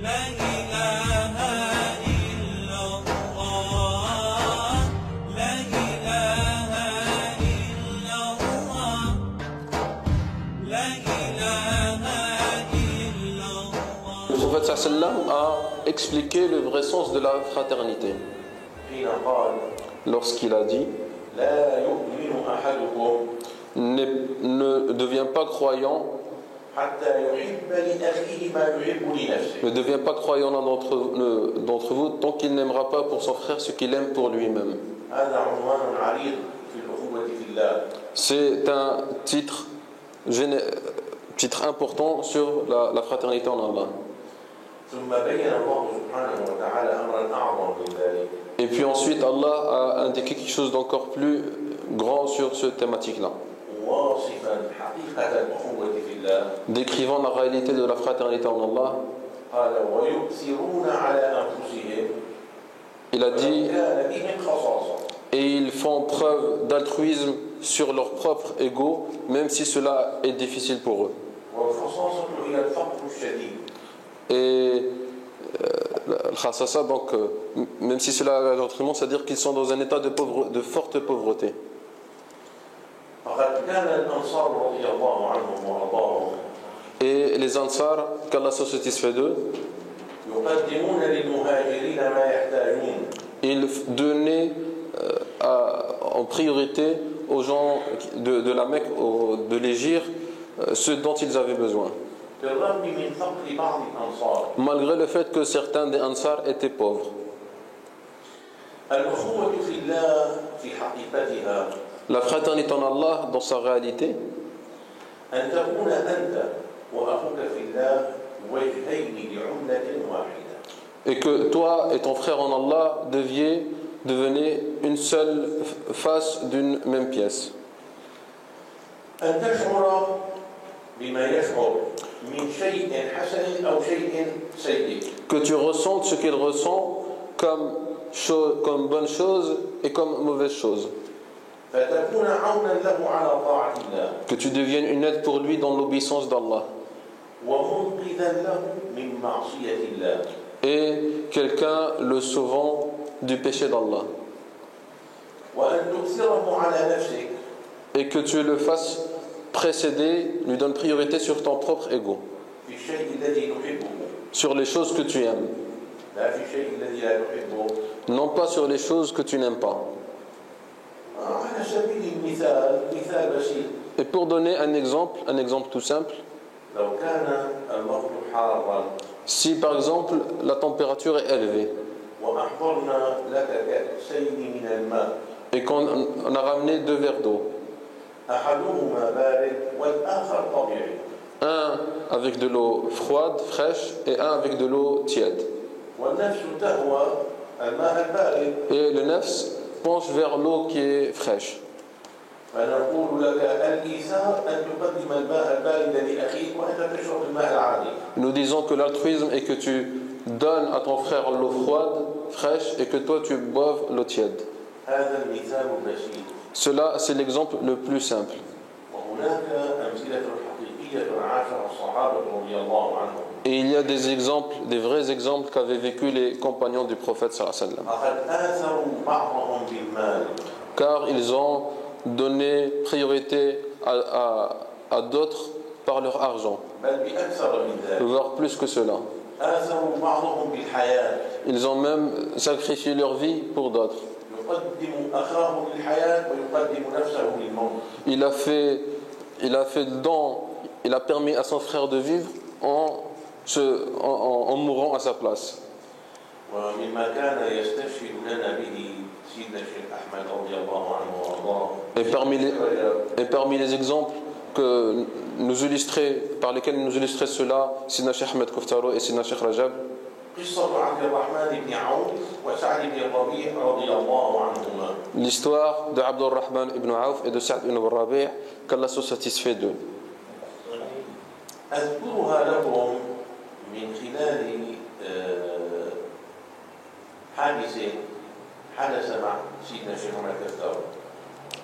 لا إله إلا الله لا إله إلا الله لا إله إلا الله. Le prophète sallam a expliqué le vrai sens de la fraternité lorsqu'il a dit ne deviens pas croyant, ne deviens pas croyant l'un d'entre vous tant qu'il n'aimera pas pour son frère ce qu'il aime pour lui-même. C'est un titre important sur la fraternité en Allah. Et puis ensuite Allah a indiqué quelque chose d'encore plus grand sur cette thématique-là, décrivant la réalité de la fraternité en Allah. Il a dit, et ils font preuve d'altruisme sur leur propre ego, même si cela est difficile pour eux. Et donc, même si cela est autrement, c'est-à-dire qu'ils sont dans un état de forte pauvreté. Et les Ansar, qu'Allah soit satisfait d'eux, ils donnaient en priorité aux gens de la Mecque, de l'Égypte, ce dont ils avaient besoin. Malgré le fait que certains des Ansar étaient pauvres. La fraternité en Allah, dans sa réalité, et que toi et ton frère en Allah devenez une seule face d'une même pièce. Que tu ressentes ce qu'il ressent comme bonne chose et comme mauvaise chose. Que tu deviennes une aide pour lui dans l'obéissance d'Allah. Et quelqu'un le sauvant du péché d'Allah. Et que tu le fasses précéder, lui donne priorité sur ton propre ego, sur les choses que tu aimes, non pas sur les choses que tu n'aimes pas. Et pour donner un exemple tout simple, si par exemple la température est élevée et qu'on a ramené 2 verres d'eau, un avec de l'eau froide, fraîche, et un avec de l'eau tiède. Et le nefs penche vers l'eau qui est fraîche. Nous disons que l'altruisme est que tu donnes à ton frère l'eau froide, fraîche, et que toi tu boives l'eau tiède. Cela, c'est l'exemple le plus simple. Et il y a des exemples, des vrais exemples qu'avaient vécu les compagnons du prophète sallallahu alayhi wa sallam. Car ils ont donné priorité à d'autres par leur argent, voire plus que cela. Ils ont même sacrifié leur vie pour d'autres. Il a fait le don, il a permis à son frère de vivre en mourant à sa place. Et parmi les exemples par lesquels nous illustrait cela, Sidna Cheikh Ahmed Koftaro et Sidna Cheikh Rajab, l'histoire de Abdurrahman ibn Auf et de Sa'd ibn Rabi', qu'Allah soit satisfait d'eux.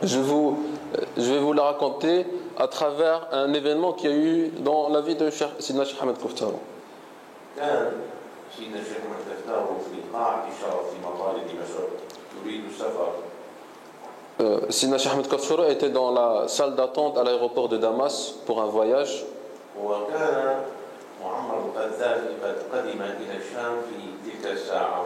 Je vais vous la raconter à travers un événement qui a eu dans la vie de Sidna Cheikh Ahmed Koftaro. سيدنا الشيخ محمد كفتار في قاعة الشرف في مطار دمشق يريد السفر. Sina Cheikh Ahmed Kaftouro était dans la salle d'attente à l'aéroport de Damas pour un voyage. وكان معمر القذافي قد قدم إلى الشام في تلك الساعة.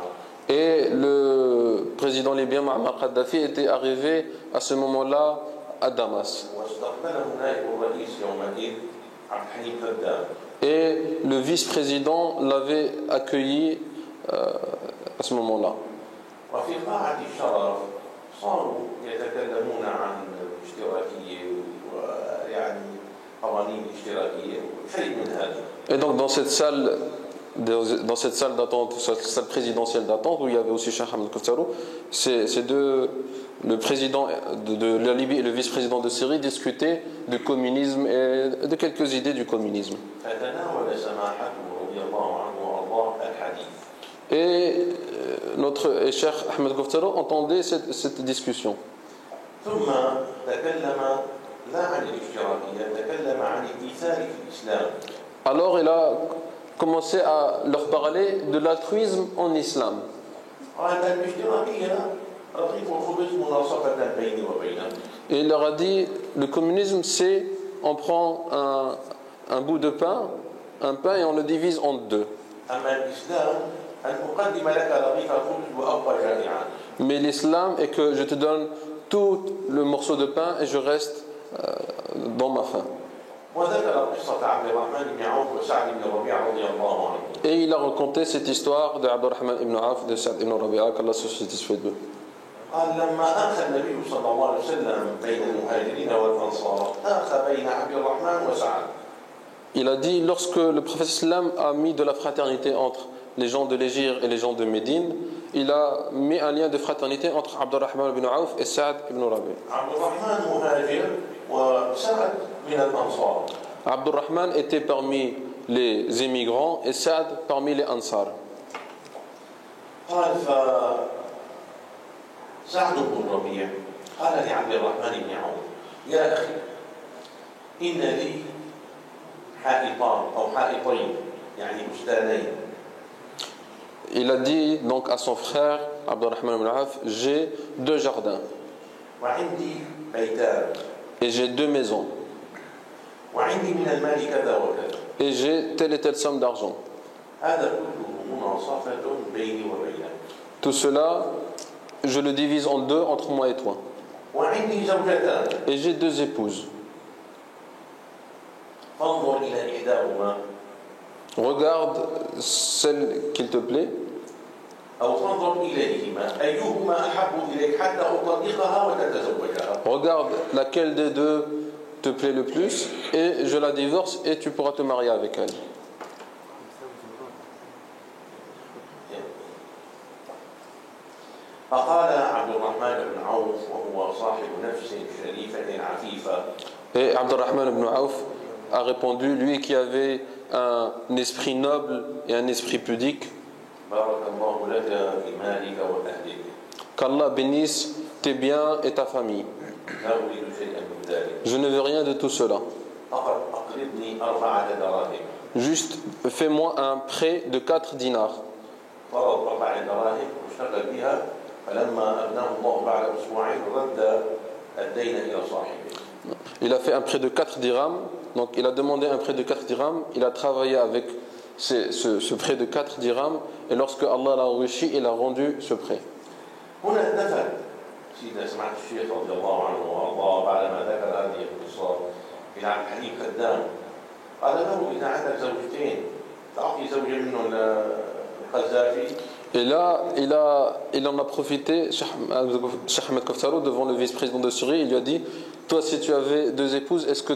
Et le président libyen Muammar Kadhafi était arrivé à ce moment-là à Damas. واستقبله نائب الرئيس يومئذ عبد الحليم قدام. Et le vice-président l'avait accueilli à ce moment-là. وفي قاعة الشرف صاروا يتكلمون عن الاشتراكية ويعني قوانين الاشتراكية وشيء من هذا. Et donc dans cette salle d'attente, cette salle présidentielle d'attente où il y avait aussi Cheikh Ahmed Kaftouro, ces deux, le président de la Libye et le vice-président de Syrie discutaient de communisme et de quelques idées du communisme. فتناول سماحته رضي الله عنه وأرضاه الحديث. Et notre Cheikh Ahmed Kaftouro entendait cette discussion. ثم تكلم لا عن الاشتراكية، تكلم عن الإيثار في الإسلام. Alors il a commencé à leur parler de l'altruisme en islam. قال الاشتراكية رغيف الخبز مناصفة بيني وبينك. Et il leur a dit, le communisme c'est, on prend un bout de pain, un pain et on le divise en deux. أما الإسلام أن أقدم لك رغيف الخبز وأبقى جائعا. Mais l'islam est que je te donne tout le morceau de pain et je reste dans ma faim. وذكر قصة عبد الرحمن بن عوف وسعد بن ربيعة رضي الله عنه. Et il a raconté cette histoire de Abdurrahman ibn Auf, de Sa'd ibn Rabi'a, qu'Allah se satisfait d'eux. قال لما آخى النبي صلى الله عليه وسلم بين المهاجرين والأنصار آخى بين عبد الرحمن وسعد. Il a dit, lorsque le prophète islam a mis de la fraternité entre les gens de l'Égypte et les gens de Médine, il a mis un lien de fraternité entre Abdurrahman ibn Auf et Sa'd ibn Rabi'. عبد الرحمن مهاجر وسعد من الأنصار. Abdurrahman était parmi les émigrants et Sa'd parmi les Ansar. قال فسعد بن ربيع قال لعبد الرحمن بن عوف يا أخي إن لي حائطان أو حائطين يعني بستانين. Il a dit donc à son frère Abdurrahman ibn Auf, j'ai deux jardins وعندي بيتان et j'ai deux maisons وعندي من المال كذا وكذا. et j'ai telle et telle somme d'argent. هذا كله مناصفة بيني وبينك. Tout cela, je le divise en deux entre moi et toi. وعندي زوجتان. Et j'ai deux épouses. فانظر إلى إحداهما. Regarde celle qu'il te plaît. أو فانظر إليهما أيهما أحب إليك حتى أطلقها وتتزوجها. Regarde laquelle des deux te plaît le plus et je la divorce et tu pourras te marier avec elle. فقال عبد الرحمن بن عوف وهو صاحب نفس شريفة عفيفة. Et Abdurrahman ibn Auf a répondu, lui qui avait un esprit noble et un esprit pudique, بارك الله لك في مالك وأهلك. qu'Allah bénisse tes biens et ta famille. لا أريد شيئا من ذلك. Je ne veux rien de tout cela. فقط أقرضني 4 دراهم. Juste fais-moi un prêt de 4 dinars. فرض 4 دراهم واشتغل بها فلما أبناه الله بعد أسبوعين رد الدين إلى صاحبه. Il a fait un prêt de 4 dirhams. Donc il a demandé un prêt de 4 dirhams. Il a travaillé avec ce prêt de 4 dirhams. Et lorsque Allah l'a enrichi, il a rendu ce prêt. هنا اتفق سيدنا سمعت الشيخ رضي الله عنه وارضاه بعدما ذكر هذه القصه الى عبد الحليم قدام قال له اذا عندك زوجتين تعطي زوجه منهم للقذافي. Et là, il en a profité, Cheikh Ahmed Kaftouro, devant le vice-président de Syrie, il lui a dit, toi si tu avais 2 épouses, est-ce que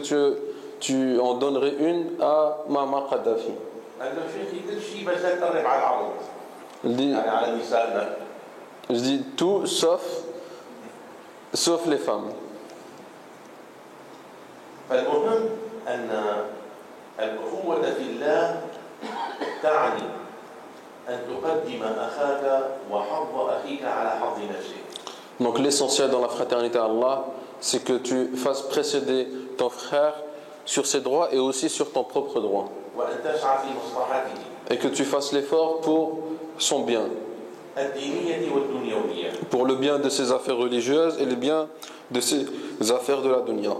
tu en donnerais une à Muammar Kadhafi? قال له شيخي كل شيء بس لا تقرب على العرض. يعني على نسائنا. Je dis tout sauf les femmes. فالمهم أن الأخوة في الله تعني أن تقدم أخاك وحظ أخيك على حظ نفسك. Donc l'essentiel dans la fraternité à Allah, c'est que tu fasses précéder ton frère sur ses droits et aussi sur ton propre droit. وأن تسعى في مصلحته. et que tu fasses l'effort pour son bien, pour le bien de ses affaires religieuses et le bien de ses affaires de la dunya.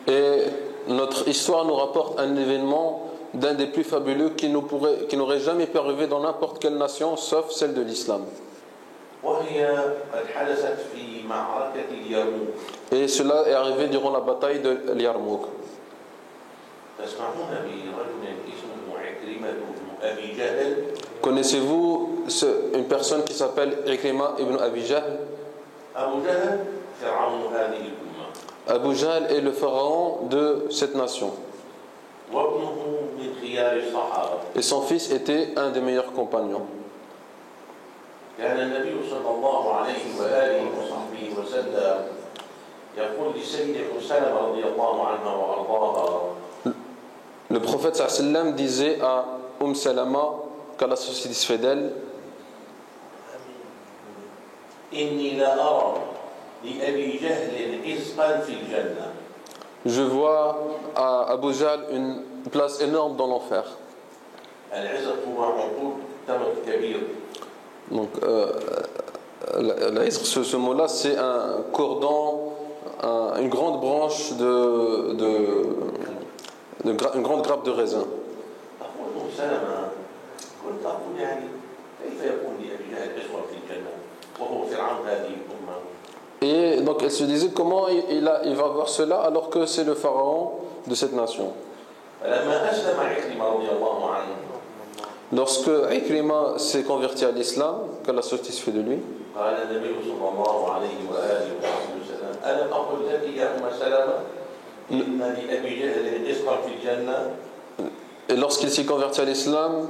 Et notre histoire nous rapporte un événement d'un des plus fabuleux qui n'aurait jamais pu arriver dans n'importe quelle nation sauf celle de l'islam. Et cela est arrivé durant la bataille de Yarmouk. Connaissez-vous une personne qui s'appelle Ikrima ibn Abi Jahl? Abu Jahl est le pharaon de cette nation. Et son fils était un des meilleurs compagnons. Le prophète sallam disait à Salama, qu'Allah se satisfait d'elle, je vois à Abu Jahl une place énorme dans l'enfer. Donc, ce mot-là, c'est un cordon, une grande branche une grande grappe de raisin. Et donc elle se disait comment il va voir cela alors que c'est le pharaon de cette nation. Lorsque Ikrima s'est converti à l'islam, qu'Allah soit satisfait de lui, et lorsqu'il s'est converti à l'islam,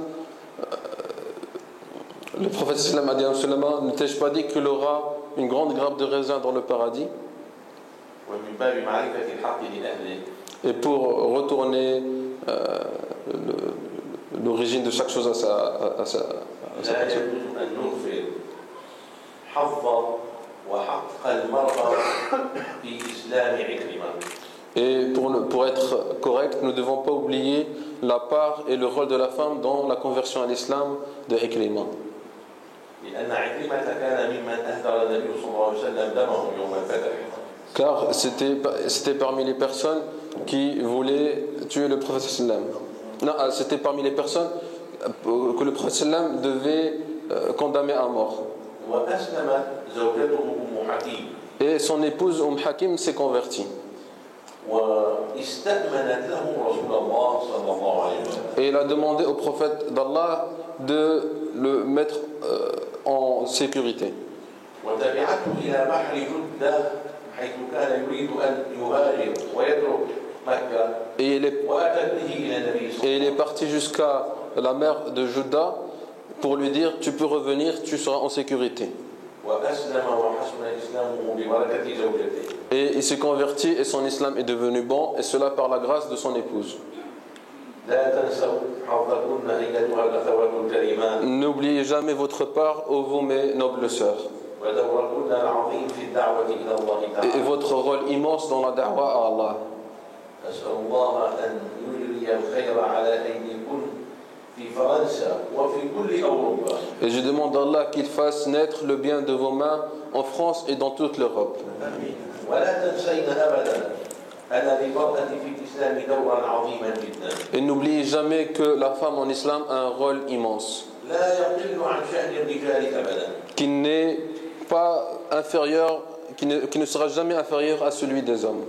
le prophète sallam a dit à Salama, ne t'ai-je pas dit qu'il aura une grande grappe de raisin dans le paradis? Et pour retourner l'origine de chaque chose à sa personne. Et pour être correct, nous ne devons pas oublier la part et le rôle de la femme dans la conversion à l'islam de Ikrima. Car c'était parmi les personnes qui voulaient tuer le prophète sallam. Non, c'était parmi les personnes que le prophète sallam devait condamner à mort. Et son épouse Hakim s'est convertie. Et il a demandé au prophète d'Allah de le mettre en sécurité. Et il est parti jusqu'à la mer de Juda pour lui dire tu peux revenir, tu seras en sécurité. Et il s'est converti et son islam est devenu bon, et cela par la grâce de son épouse. N'oubliez jamais votre part, ô vous mes nobles sœurs, et votre rôle immense dans la da'wa à Allah. Et je demande à Allah qu'il fasse naître le bien de vos mains en France et dans toute l'Europe. Et n'oubliez jamais que la femme en islam a un rôle immense, qui n'est pas inférieur, qui ne sera jamais inférieur à celui des hommes.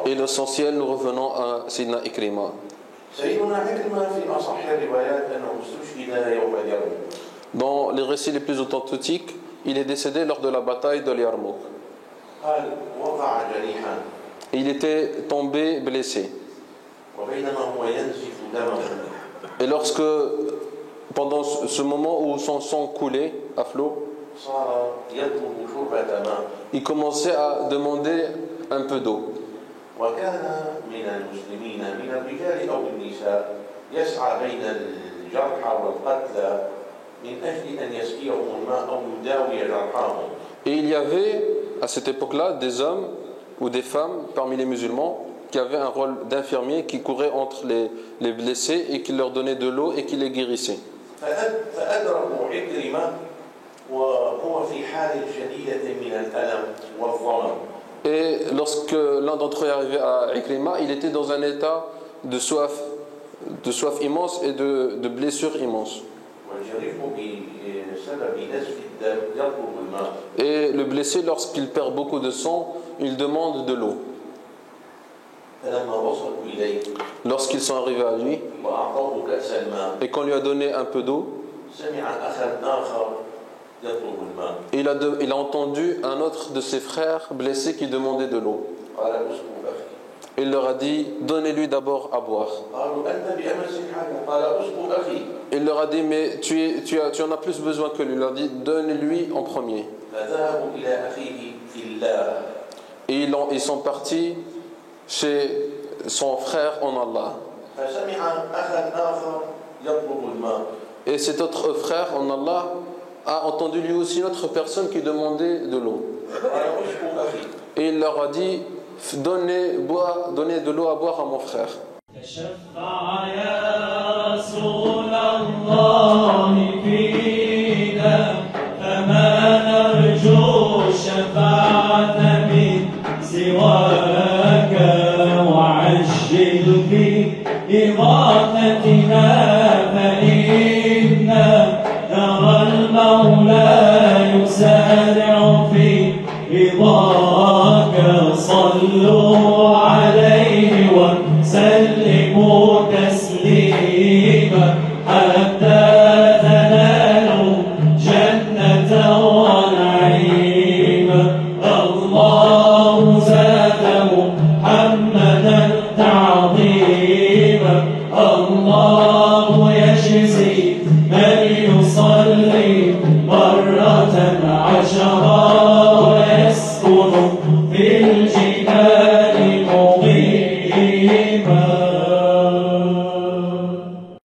Et l'essentiel, nous revenons à Sayyidina Ikrima. Dans les récits les plus authentiques, il est décédé lors de la bataille de Yarmouk. Il était tombé blessé. Et lorsque, pendant ce moment où son sang coulait à flot, il commençait à demander un peu d'eau. وكان من المسلمين من الرجال أو النساء يسعى بين الجرحى والقتلى من أجل أن يسقيهم الماء أو يداوي جرحاهم. Et il y avait à cette époque-là des hommes ou des femmes parmi les musulmans qui avaient un rôle d'infirmier qui courait entre les blessés et qui leur donnait de l'eau et qui les guérissait. فأدركوا عكرمة وهو في حال شديدة من الألم والظمأ. Et lorsque l'un d'entre eux est arrivé à Ikrima, il était dans un état de soif immense et de blessure immense. Et le blessé, lorsqu'il perd beaucoup de sang, il demande de l'eau. Lorsqu'ils sont arrivés à lui et qu'on lui a donné un peu d'eau, il a entendu un autre de ses frères blessés qui demandait de l'eau. Il leur a dit, donnez-lui d'abord à boire. Il leur a dit, mais tu en as plus besoin que lui. Il leur a dit, donnez-lui en premier. Et ils sont partis chez son frère en Allah. Et cet autre frère en Allah a entendu lui aussi une autre personne qui demandait de l'eau. Et il leur a dit, donnez de l'eau à boire à mon frère. صلوا عليه وسلموا تسليما حتى تنالوا جنة ونعيما الله زاد محمدا تعظيما الله يجزي من